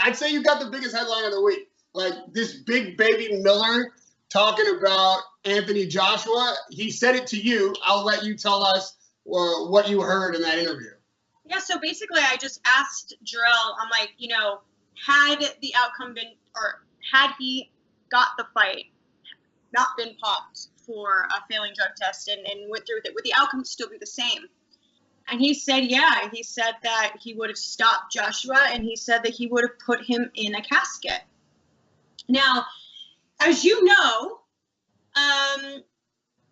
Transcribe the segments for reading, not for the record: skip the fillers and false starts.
I'd say you got the biggest headline of the week. Like this big baby Miller talking about Anthony Joshua. He said it to you. I'll let you tell us what you heard in that interview. Yeah, so basically I just asked Jarrell, I'm like, had the outcome been, or had he got the fight not been popped for a failing drug test and went through with it, would the outcome still be the same? And he said, yeah. He said that he would have stopped Joshua, and he said that he would have put him in a casket. Now, as you know,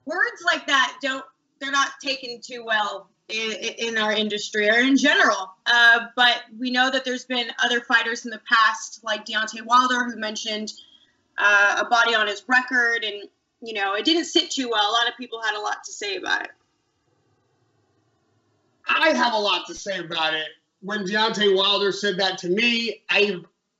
words like that they're not taken too well in our industry or in general. But we know that there's been other fighters in the past, like Deontay Wilder, who mentioned a body on his record, and, it didn't sit too well. A lot of people had a lot to say about it. I have a lot to say about it. When Deontay Wilder said that to me,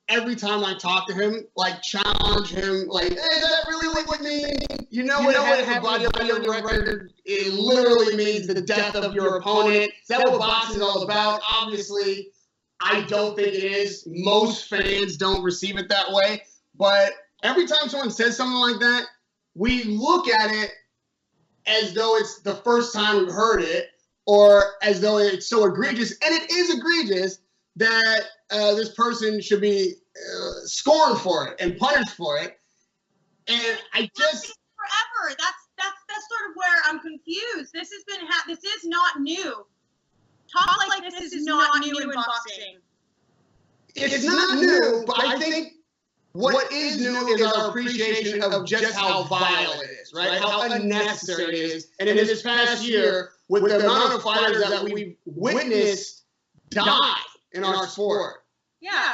every time I talk to him, challenge him, hey, is that really what you mean? You know what having a body on your record, it literally means the death of your opponent. Is that what boxing is all about? Obviously, I don't think it is. Most fans don't receive it that way. But every time someone says something like that, we look at it as though it's the first time we've heard it, or as though it's so egregious, and it is egregious, that this person should be scorned for it and punished for it. And I just forever. That's sort of where I'm confused. This has been this is not new. Talk like this is not new in boxing. It's not new, but I think what is new is our appreciation of just how vile it is, right? How unnecessary it is. And in this past year, with the amount of fighters that we've witnessed die in our sport. Yeah.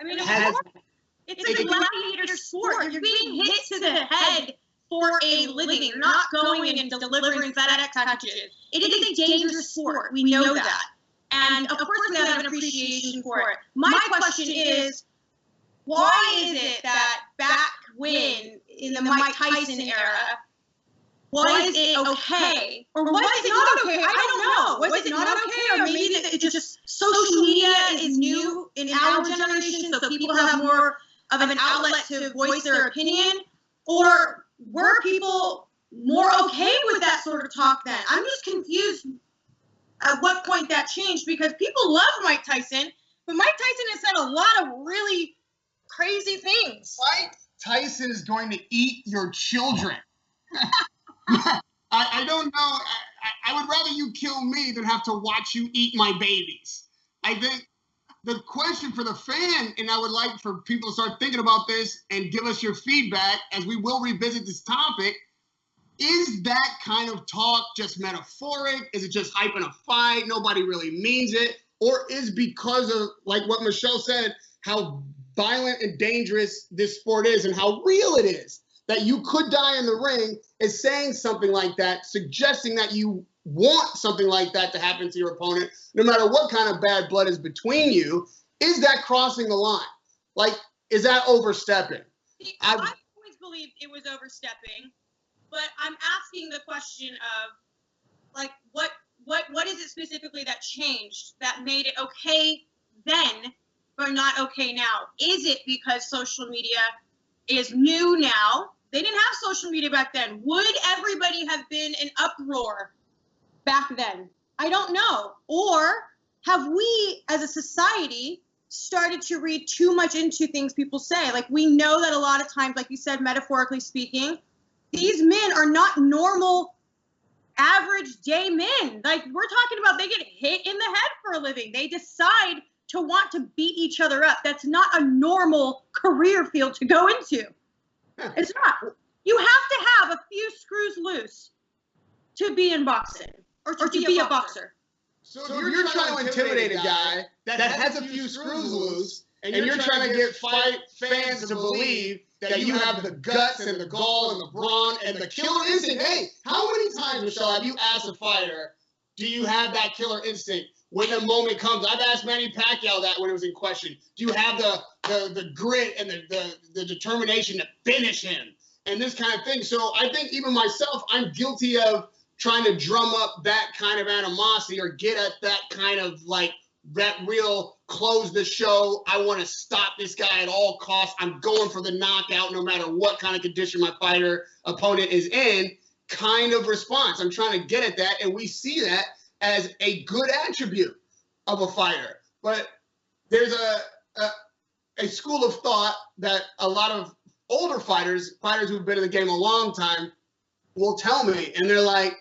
I mean, it's a gladiator sport. You're being hit to the head for a living. You're not going in and delivering FedEx packages. It is a dangerous sport. We know that. And of course we have an appreciation for it. My question is, why is it that back when, in the Mike Tyson era, was it okay? Or was it not okay? I don't know. Was it not okay? Or maybe it just social media is new in our generation, so people have more of an outlet to voice their opinion? Or were people more okay with that sort of talk then? I'm just confused at what point that changed, because people love Mike Tyson, but Mike Tyson has said a lot of really crazy things. Mike Tyson is going to eat your children. I don't know. I would rather you kill me than have to watch you eat my babies. I think the question for the fan, and I would like for people to start thinking about this and give us your feedback as we will revisit this topic, is that kind of talk just metaphoric? Is it just hyping a fight? Nobody really means it? Or is because of, like what Michelle said, how violent and dangerous this sport is and how real it is, that you could die in the ring, is saying something like that, suggesting that you want something like that to happen to your opponent, no matter what kind of bad blood is between you. Is that crossing the line? Is that overstepping? I've always believed it was overstepping, but I'm asking the question of, what is it specifically that changed, that made it okay then, but not okay now? Is it because social media is new now? They didn't have social media back then. Would everybody have been in uproar back then? I don't know. Or have we, as a society, started to read too much into things people say? We know that a lot of times, like you said, metaphorically speaking, these men are not normal, average day men. We're talking about, they get hit in the head for a living. They decide to want to beat each other up. That's not a normal career field to go into. It's not. You have to have a few screws loose to be in boxing, or to be a boxer. So you're trying to intimidate a guy that has a few screws loose, and you're trying to get fans to believe that you have the guts and the gall and the brawn and the killer instinct. Hey, how many times, Michelle, have you asked a fighter, do you have that killer instinct when the moment comes? I've asked Manny Pacquiao that when it was in question. Do you have the grit and the determination to finish him and this kind of thing? So I think even myself, I'm guilty of trying to drum up that kind of animosity or get at that kind of that real close the show, I want to stop this guy at all costs, I'm going for the knockout no matter what kind of condition my opponent is in kind of response. I'm trying to get at that, and we see that as a good attribute of a fighter. But there's a school of thought that a lot of older fighters who've been in the game a long time will tell me, and they're like,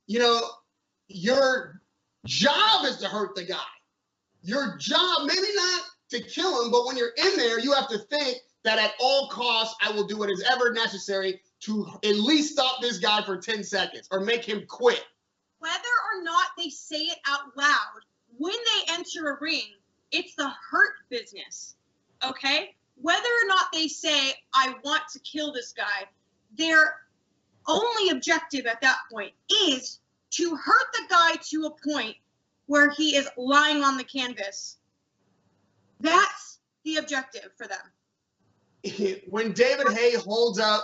you know, your job is to hurt the guy. Your job, maybe not to kill him, but when you're in there, you have to think that at all costs, I will do what is ever necessary to at least stop this guy for 10 seconds or make him quit. Whether or not they say it out loud, when they enter a ring, it's the hurt business, okay? Whether or not they say, I want to kill this guy, their only objective at that point is to hurt the guy to a point where he is lying on the canvas. That's the objective for them. When David Haye holds up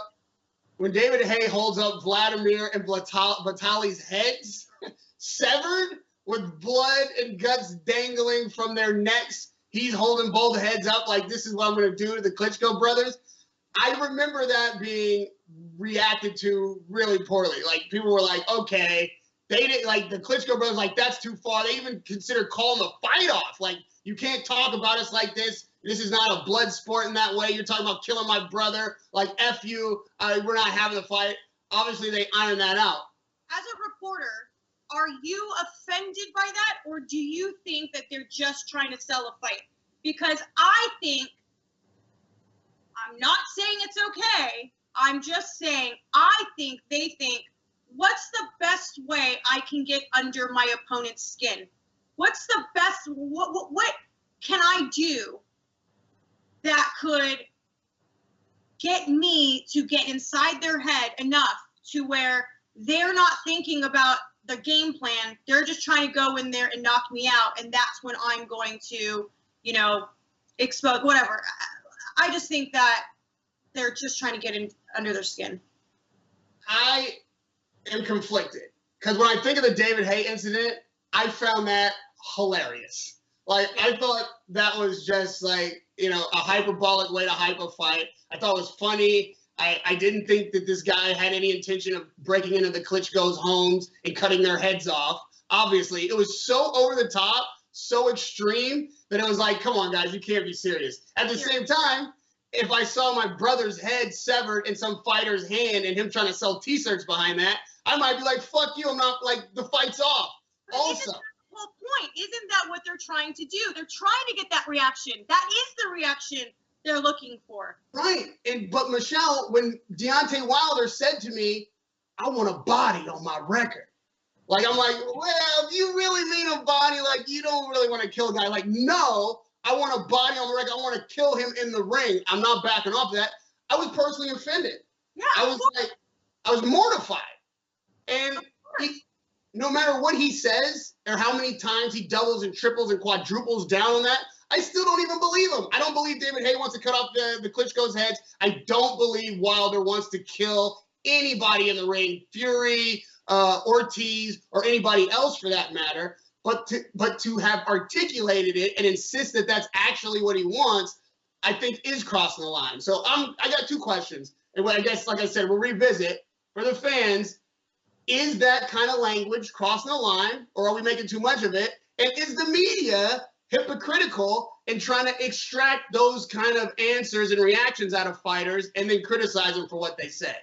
Vladimir and Vitali's heads severed with blood and guts dangling from their necks, he's holding both heads up like, this is what I'm going to do to the Klitschko brothers. I remember that being reacted to really poorly. Like, people were like, okay, they didn't, like, the Klitschko brothers, like, that's too far. They even considered calling the fight off. Like, you can't talk about us like this. This is not a blood sport in that way. You're talking about killing my brother. Like, F you. We're not having the fight. Obviously, they ironed that out. As a reporter, are you offended by that, or do you think that they're just trying to sell a fight? Because I think, I'm not saying it's okay, I'm just saying I think they think, what's the best way I can get under my opponent's skin? What's the best, what can I do that could get me to get inside their head enough to where they're not thinking about the game plan, they're just trying to go in there and knock me out, and that's when I'm going to, you know, expose, whatever. I just think that they're just trying to get in under their skin. I am conflicted, because when I think of the David Haye incident, I found that hilarious. Like, I thought that was just like, you know, a hyperbolic way to hype a fight. I thought it was funny. I didn't think that this guy had any intention of breaking into the Klitschko's homes and cutting their heads off. Obviously, it was so over the top, so extreme, that it was like, come on, guys, you can't be serious. At the same time, if I saw my brother's head severed in some fighter's hand and him trying to sell T-shirts behind that, I might be like, fuck you, I'm not, like, the fight's off. But also, isn't that the whole point? Isn't that what they're trying to do? They're trying to get that reaction. That is the reaction they're looking for. right. But Michelle, when Deontay Wilder said to me, I want a body on my record. Like, I'm like, well, if you really mean a body, like, you don't really want to kill a guy. Like, no, I want a body on the record. I want to kill him in the ring. I'm not backing off of that. I was personally offended. Yeah, I was mortified. And no matter what he says or how many times he doubles and triples and quadruples down on that, I still don't even believe him. I don't believe David Haye wants to cut off the Klitschko's heads. I don't believe Wilder wants to kill anybody in the ring, Fury, Ortiz, or anybody else for that matter. But to have articulated it and insist that that's actually what he wants, I think is crossing the line. So I got two questions. And I guess, like I said, we'll revisit. For the fans, is that kind of language crossing the line, or are we making too much of it? And is the media hypocritical in trying to extract those kind of answers and reactions out of fighters and then criticize them for what they say?